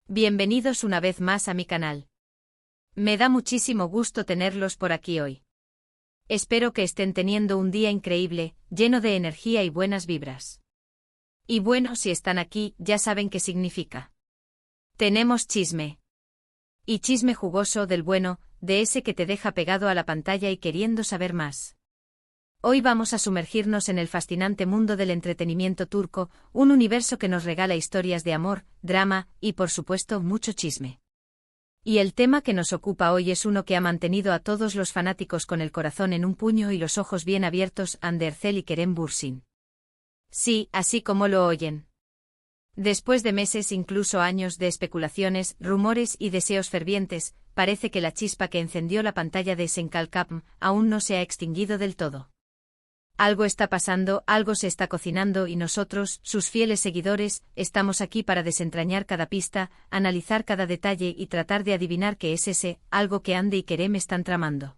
Bienvenidos una vez más a mi canal. Me da muchísimo gusto tenerlos por aquí hoy. Espero que estén teniendo un día increíble, lleno de energía y buenas vibras. Y bueno, si están aquí, ya saben qué significa. Tenemos chisme. Y chisme jugoso del bueno, de ese que te deja pegado a la pantalla y queriendo saber más. Hoy vamos a sumergirnos en el fascinante mundo del entretenimiento turco, un universo que nos regala historias de amor, drama y, por supuesto, mucho chisme. Y el tema que nos ocupa hoy es uno que ha mantenido a todos los fanáticos con el corazón en un puño y los ojos bien abiertos: Hande Erçel y Kerem Bürsin. Sí, así como lo oyen. Después de meses, incluso años de especulaciones, rumores y deseos fervientes, parece que la chispa que encendió la pantalla de Senkalkapm aún no se ha extinguido del todo. Algo está pasando, algo se está cocinando y nosotros, sus fieles seguidores, estamos aquí para desentrañar cada pista, analizar cada detalle y tratar de adivinar qué es ese algo que Hande y Kerem están tramando.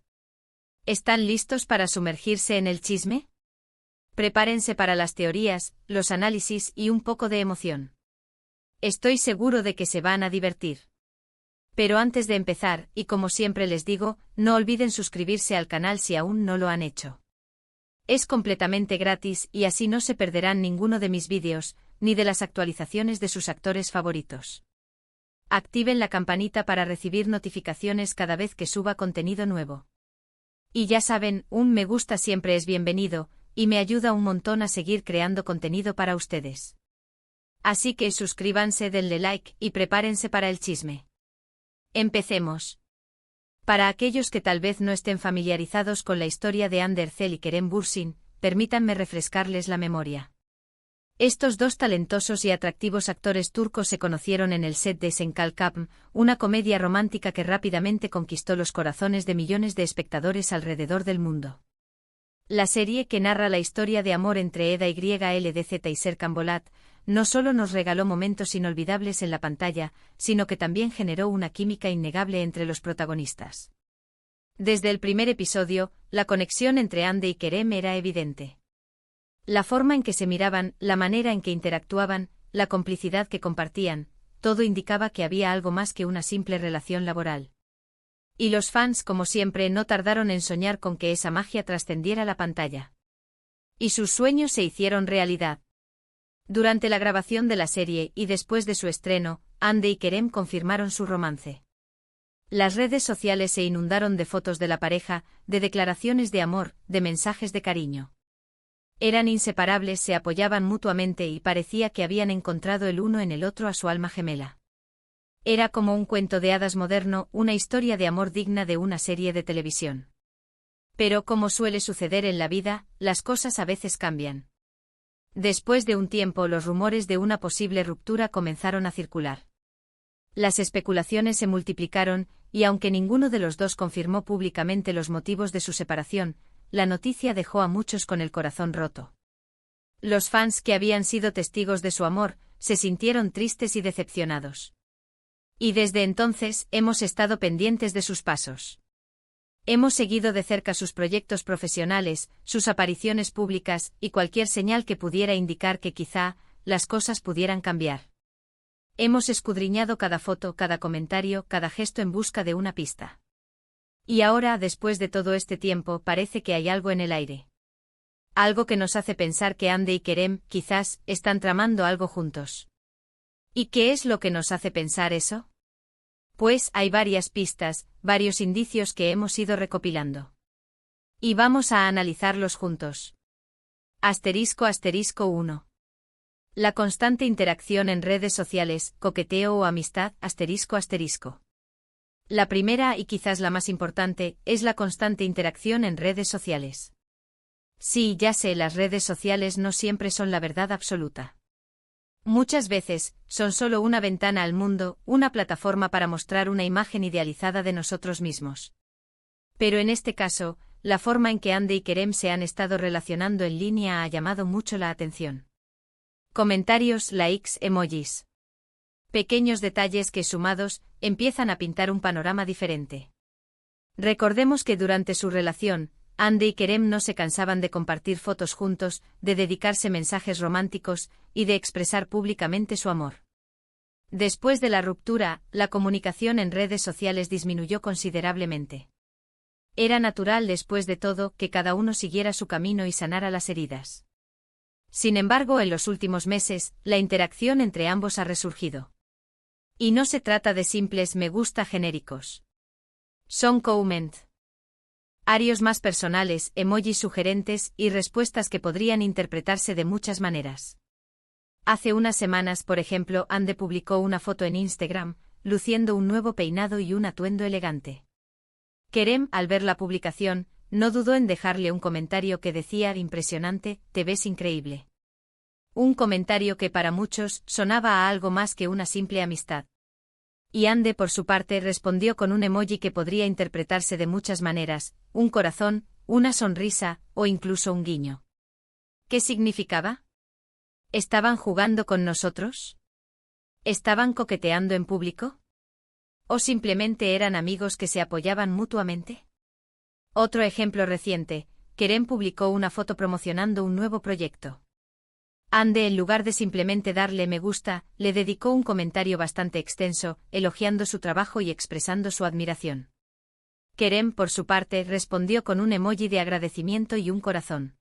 ¿Están listos para sumergirse en el chisme? Prepárense para las teorías, los análisis y un poco de emoción. Estoy seguro de que se van a divertir. Pero antes de empezar, y como siempre les digo, no olviden suscribirse al canal si aún no lo han hecho. Es completamente gratis y así no se perderán ninguno de mis vídeos, ni de las actualizaciones de sus actores favoritos. Activen la campanita para recibir notificaciones cada vez que suba contenido nuevo. Y ya saben, un me gusta siempre es bienvenido, y me ayuda un montón a seguir creando contenido para ustedes. Así que suscríbanse, denle like y prepárense para el chisme. Empecemos. Para aquellos que tal vez no estén familiarizados con la historia de Hande Erçel y Kerem Bürsin, permítanme refrescarles la memoria. Estos dos talentosos y atractivos actores turcos se conocieron en el set de Senkalkapm, una comedia romántica que rápidamente conquistó los corazones de millones de espectadores alrededor del mundo. La serie, que narra la historia de amor entre Eda YLDZ y Serkan Bolat, no solo nos regaló momentos inolvidables en la pantalla, sino que también generó una química innegable entre los protagonistas. Desde el primer episodio, la conexión entre Hande y Kerem era evidente. La forma en que se miraban, la manera en que interactuaban, la complicidad que compartían, todo indicaba que había algo más que una simple relación laboral. Y los fans, como siempre, no tardaron en soñar con que esa magia trascendiera la pantalla. Y sus sueños se hicieron realidad. Durante la grabación de la serie y después de su estreno, Hande y Kerem confirmaron su romance. Las redes sociales se inundaron de fotos de la pareja, de declaraciones de amor, de mensajes de cariño. Eran inseparables, se apoyaban mutuamente y parecía que habían encontrado el uno en el otro a su alma gemela. Era como un cuento de hadas moderno, una historia de amor digna de una serie de televisión. Pero como suele suceder en la vida, las cosas a veces cambian. Después de un tiempo, los rumores de una posible ruptura comenzaron a circular. Las especulaciones se multiplicaron, y aunque ninguno de los dos confirmó públicamente los motivos de su separación, la noticia dejó a muchos con el corazón roto. Los fans, que habían sido testigos de su amor, se sintieron tristes y decepcionados. Y desde entonces, hemos estado pendientes de sus pasos. Hemos seguido de cerca sus proyectos profesionales, sus apariciones públicas y cualquier señal que pudiera indicar que quizá las cosas pudieran cambiar. Hemos escudriñado cada foto, cada comentario, cada gesto en busca de una pista. Y ahora, después de todo este tiempo, parece que hay algo en el aire. Algo que nos hace pensar que Hande y Kerem, quizás, están tramando algo juntos. ¿Y qué es lo que nos hace pensar eso? Pues hay varias pistas, varios indicios que hemos ido recopilando. Y vamos a analizarlos juntos. ****************************************************************** La constante interacción en redes sociales, coqueteo o amistad, *********************************** La primera, y quizás la más importante, es la constante interacción en redes sociales. Sí, ya sé, las redes sociales no siempre son la verdad absoluta. Muchas veces, son solo una ventana al mundo, una plataforma para mostrar una imagen idealizada de nosotros mismos. Pero en este caso, la forma en que Hande y Kerem se han estado relacionando en línea ha llamado mucho la atención. Comentarios, likes, emojis. Pequeños detalles que, sumados, empiezan a pintar un panorama diferente. Recordemos que durante su relación, Hande y Kerem no se cansaban de compartir fotos juntos, de dedicarse mensajes románticos y de expresar públicamente su amor. Después de la ruptura, la comunicación en redes sociales disminuyó considerablemente. Era natural, después de todo, que cada uno siguiera su camino y sanara las heridas. Sin embargo, en los últimos meses, la interacción entre ambos ha resurgido. Y no se trata de simples me gusta genéricos. Son comentarios más personales, emojis sugerentes y respuestas que podrían interpretarse de muchas maneras. Hace unas semanas, por ejemplo, Ande publicó una foto en Instagram, luciendo un nuevo peinado y un atuendo elegante. Kerem, al ver la publicación, no dudó en dejarle un comentario que decía: impresionante, te ves increíble. Un comentario que para muchos sonaba a algo más que una simple amistad. Y Ande, por su parte, respondió con un emoji que podría interpretarse de muchas maneras: un corazón, una sonrisa, o incluso un guiño. ¿Qué significaba? ¿Estaban jugando con nosotros? ¿Estaban coqueteando en público? ¿O simplemente eran amigos que se apoyaban mutuamente? Otro ejemplo reciente, Kerem publicó una foto promocionando un nuevo proyecto. Ande, en lugar de simplemente darle me gusta, le dedicó un comentario bastante extenso, elogiando su trabajo y expresando su admiración. Kerem, por su parte, respondió con un emoji de agradecimiento y un corazón.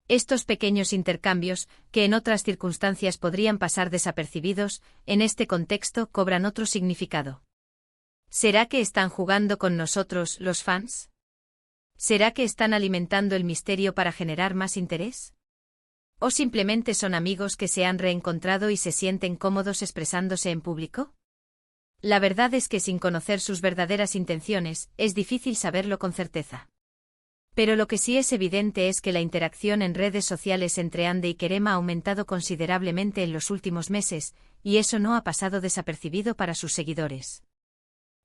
Estos pequeños intercambios, que en otras circunstancias podrían pasar desapercibidos, en este contexto cobran otro significado. ¿Será que están jugando con nosotros, los fans? ¿Será que están alimentando el misterio para generar más interés? ¿O simplemente son amigos que se han reencontrado y se sienten cómodos expresándose en público? La verdad es que sin conocer sus verdaderas intenciones, es difícil saberlo con certeza. Pero lo que sí es evidente es que la interacción en redes sociales entre Ande y Kerem ha aumentado considerablemente en los últimos meses, y eso no ha pasado desapercibido para sus seguidores.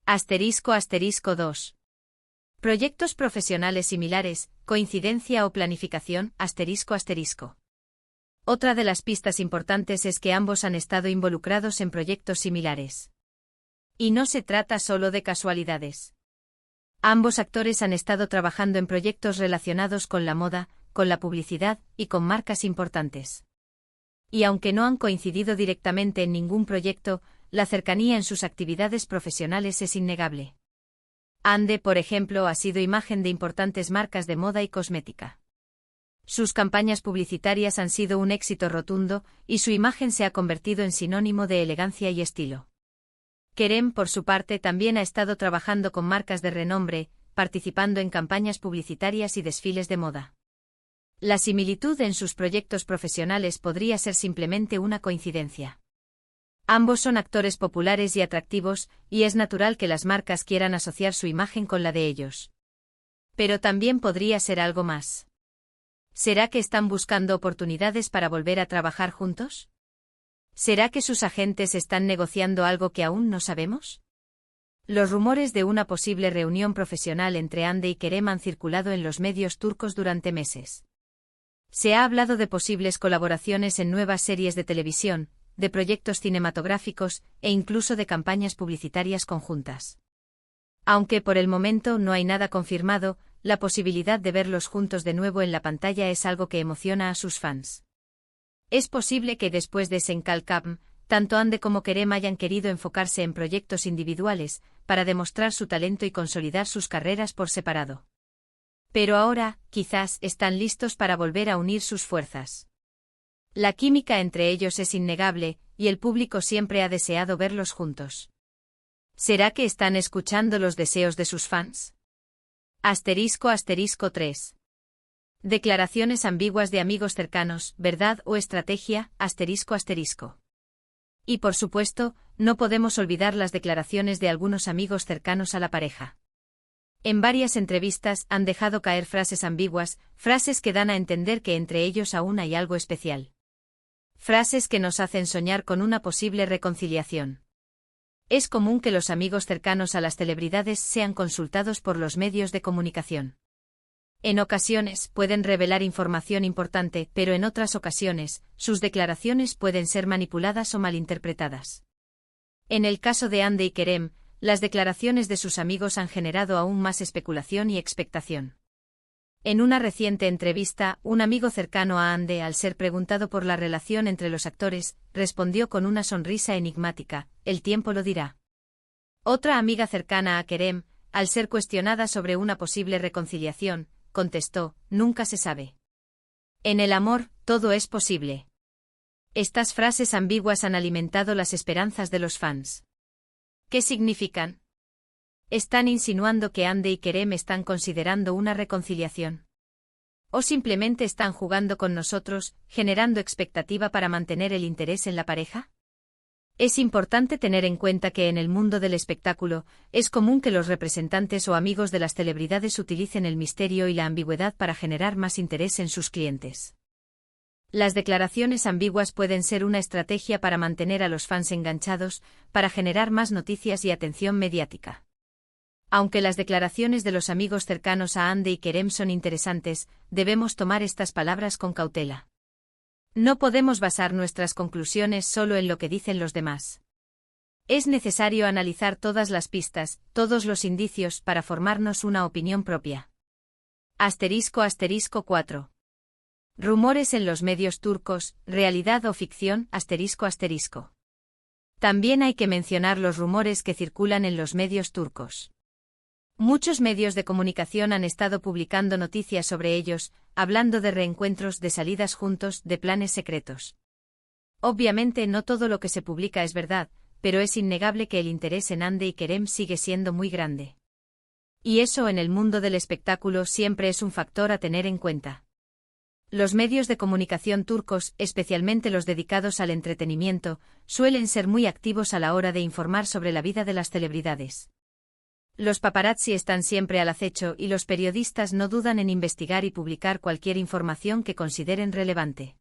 **2. Proyectos profesionales similares, coincidencia o planificación, ***. Otra de las pistas importantes es que ambos han estado involucrados en proyectos similares. Y no se trata solo de casualidades. Ambos actores han estado trabajando en proyectos relacionados con la moda, con la publicidad y con marcas importantes. Y aunque no han coincidido directamente en ningún proyecto, la cercanía en sus actividades profesionales es innegable. Ande, por ejemplo, ha sido imagen de importantes marcas de moda y cosmética. Sus campañas publicitarias han sido un éxito rotundo, y su imagen se ha convertido en sinónimo de elegancia y estilo. Kerem, por su parte, también ha estado trabajando con marcas de renombre, participando en campañas publicitarias y desfiles de moda. La similitud en sus proyectos profesionales podría ser simplemente una coincidencia. Ambos son actores populares y atractivos, y es natural que las marcas quieran asociar su imagen con la de ellos. Pero también podría ser algo más. ¿Será que están buscando oportunidades para volver a trabajar juntos? ¿Será que sus agentes están negociando algo que aún no sabemos? Los rumores de una posible reunión profesional entre Ande y Kerem han circulado en los medios turcos durante meses. Se ha hablado de posibles colaboraciones en nuevas series de televisión, de proyectos cinematográficos e incluso de campañas publicitarias conjuntas. Aunque por el momento no hay nada confirmado, la posibilidad de verlos juntos de nuevo en la pantalla es algo que emociona a sus fans. Es posible que después de Senkalkam, tanto Ande como Kerem hayan querido enfocarse en proyectos individuales, para demostrar su talento y consolidar sus carreras por separado. Pero ahora, quizás, están listos para volver a unir sus fuerzas. La química entre ellos es innegable, y el público siempre ha deseado verlos juntos. ¿Será que están escuchando los deseos de sus fans? **3. Declaraciones ambiguas de amigos cercanos, verdad o estrategia, ***. Y por supuesto, no podemos olvidar las declaraciones de algunos amigos cercanos a la pareja. En varias entrevistas han dejado caer frases ambiguas, frases que dan a entender que entre ellos aún hay algo especial. Frases que nos hacen soñar con una posible reconciliación. Es común que los amigos cercanos a las celebridades sean consultados por los medios de comunicación. En ocasiones pueden revelar información importante, pero en otras ocasiones, sus declaraciones pueden ser manipuladas o malinterpretadas. En el caso de Ande y Kerem, las declaraciones de sus amigos han generado aún más especulación y expectación. En una reciente entrevista, un amigo cercano a Andy, al ser preguntado por la relación entre los actores, respondió con una sonrisa enigmática: "El tiempo lo dirá". Otra amiga cercana a Kerem, al ser cuestionada sobre una posible reconciliación, contestó: "Nunca se sabe. En el amor, todo es posible". Estas frases ambiguas han alimentado las esperanzas de los fans. ¿Qué significan? ¿Están insinuando que Andy y Kerem están considerando una reconciliación? ¿O simplemente están jugando con nosotros, generando expectativa para mantener el interés en la pareja? Es importante tener en cuenta que en el mundo del espectáculo, es común que los representantes o amigos de las celebridades utilicen el misterio y la ambigüedad para generar más interés en sus clientes. Las declaraciones ambiguas pueden ser una estrategia para mantener a los fans enganchados, para generar más noticias y atención mediática. Aunque las declaraciones de los amigos cercanos a Andy y Kerem son interesantes, debemos tomar estas palabras con cautela. No podemos basar nuestras conclusiones solo en lo que dicen los demás. Es necesario analizar todas las pistas, todos los indicios para formarnos una opinión propia. *** 4. Rumores en los medios turcos, realidad o ficción, ***. También hay que mencionar los rumores que circulan en los medios turcos. Muchos medios de comunicación han estado publicando noticias sobre ellos, hablando de reencuentros, de salidas juntos, de planes secretos. Obviamente no todo lo que se publica es verdad, pero es innegable que el interés en Andy y Kerem sigue siendo muy grande. Y eso en el mundo del espectáculo siempre es un factor a tener en cuenta. Los medios de comunicación turcos, especialmente los dedicados al entretenimiento, suelen ser muy activos a la hora de informar sobre la vida de las celebridades. Los paparazzi están siempre al acecho y los periodistas no dudan en investigar y publicar cualquier información que consideren relevante.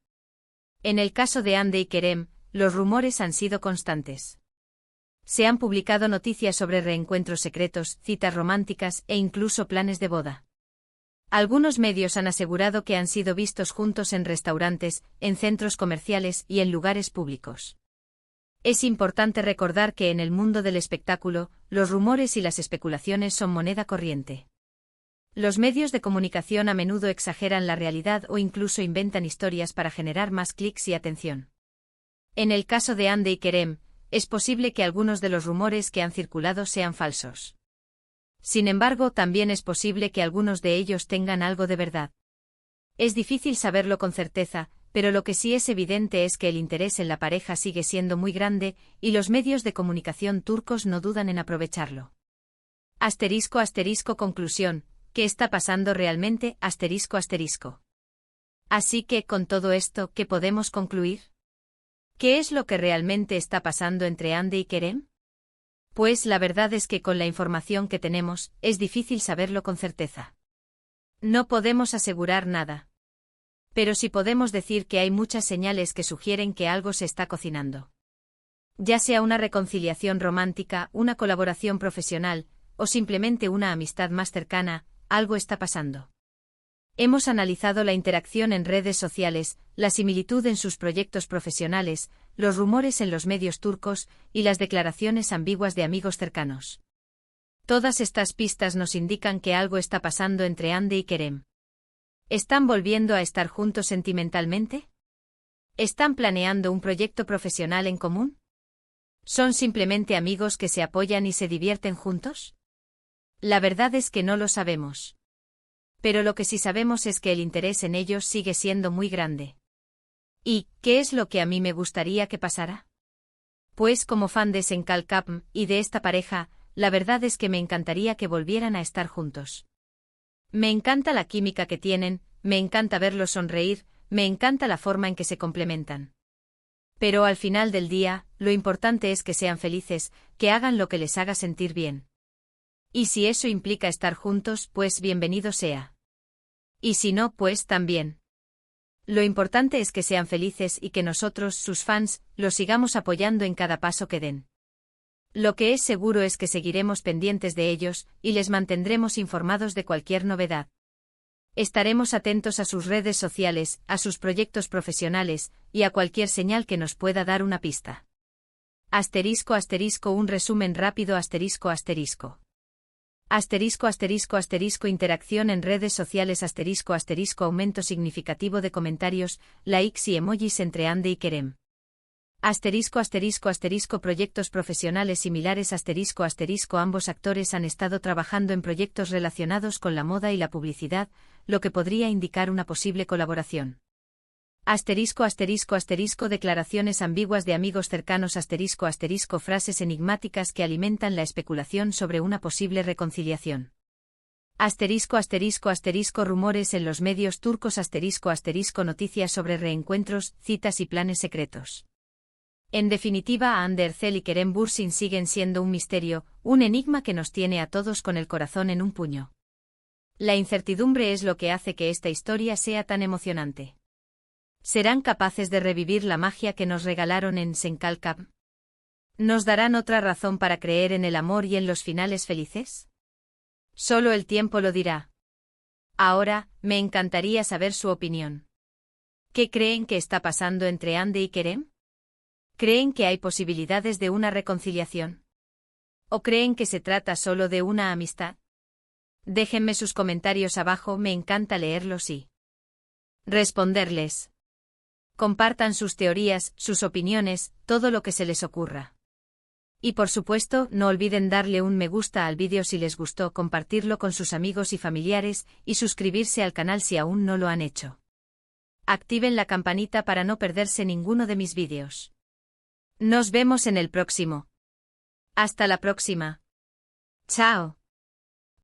En el caso de Andy y Kerem, los rumores han sido constantes. Se han publicado noticias sobre reencuentros secretos, citas románticas e incluso planes de boda. Algunos medios han asegurado que han sido vistos juntos en restaurantes, en centros comerciales y en lugares públicos. Es importante recordar que en el mundo del espectáculo, los rumores y las especulaciones son moneda corriente. Los medios de comunicación a menudo exageran la realidad o incluso inventan historias para generar más clics y atención. En el caso de Andy y Kerem, es posible que algunos de los rumores que han circulado sean falsos. Sin embargo, también es posible que algunos de ellos tengan algo de verdad. Es difícil saberlo con certeza, pero lo que sí es evidente es que el interés en la pareja sigue siendo muy grande, y los medios de comunicación turcos no dudan en aprovecharlo. *** Conclusión: ¿qué está pasando realmente? ***. Así que, con todo esto, ¿qué podemos concluir? ¿Qué es lo que realmente está pasando entre Andy y Kerem? Pues la verdad es que con la información que tenemos, es difícil saberlo con certeza. No podemos asegurar nada. Pero sí podemos decir que hay muchas señales que sugieren que algo se está cocinando. Ya sea una reconciliación romántica, una colaboración profesional, o simplemente una amistad más cercana, algo está pasando. Hemos analizado la interacción en redes sociales, la similitud en sus proyectos profesionales, los rumores en los medios turcos y las declaraciones ambiguas de amigos cercanos. Todas estas pistas nos indican que algo está pasando entre Andy y Kerem. ¿Están volviendo a estar juntos sentimentalmente? ¿Están planeando un proyecto profesional en común? ¿Son simplemente amigos que se apoyan y se divierten juntos? La verdad es que no lo sabemos. Pero lo que sí sabemos es que el interés en ellos sigue siendo muy grande. ¿Y qué es lo que a mí me gustaría que pasara? Pues como fan de Senkalkapm y de esta pareja, la verdad es que me encantaría que volvieran a estar juntos. Me encanta la química que tienen, me encanta verlos sonreír, me encanta la forma en que se complementan. Pero al final del día, lo importante es que sean felices, que hagan lo que les haga sentir bien. Y si eso implica estar juntos, pues bienvenido sea. Y si no, pues también. Lo importante es que sean felices y que nosotros, sus fans, los sigamos apoyando en cada paso que den. Lo que es seguro es que seguiremos pendientes de ellos, y les mantendremos informados de cualquier novedad. Estaremos atentos a sus redes sociales, a sus proyectos profesionales, y a cualquier señal que nos pueda dar una pista. ***, un resumen rápido ***. Interacción en redes sociales aumento significativo de comentarios, likes y emojis entre Ande y Kerem. Proyectos profesionales similares ambos actores han estado trabajando en proyectos relacionados con la moda y la publicidad, lo que podría indicar una posible colaboración. Declaraciones ambiguas de amigos cercanos frases enigmáticas que alimentan la especulación sobre una posible reconciliación. Rumores en los medios turcos noticias sobre reencuentros, citas y planes secretos. En definitiva, Hande Erçel y Kerem Bürsin siguen siendo un misterio, un enigma que nos tiene a todos con el corazón en un puño. La incertidumbre es lo que hace que esta historia sea tan emocionante. ¿Serán capaces de revivir la magia que nos regalaron en Senkalkap? ¿Nos darán otra razón para creer en el amor y en los finales felices? Solo el tiempo lo dirá. Ahora, me encantaría saber su opinión. ¿Qué creen que está pasando entre Hande y Kerem? ¿Creen que hay posibilidades de una reconciliación? ¿O creen que se trata solo de una amistad? Déjenme sus comentarios abajo, me encanta leerlos y responderles. Compartan sus teorías, sus opiniones, todo lo que se les ocurra. Y por supuesto, no olviden darle un me gusta al vídeo si les gustó, compartirlo con sus amigos y familiares, y suscribirse al canal si aún no lo han hecho. Activen la campanita para no perderse ninguno de mis vídeos. Nos vemos en el próximo. Hasta la próxima. Chao.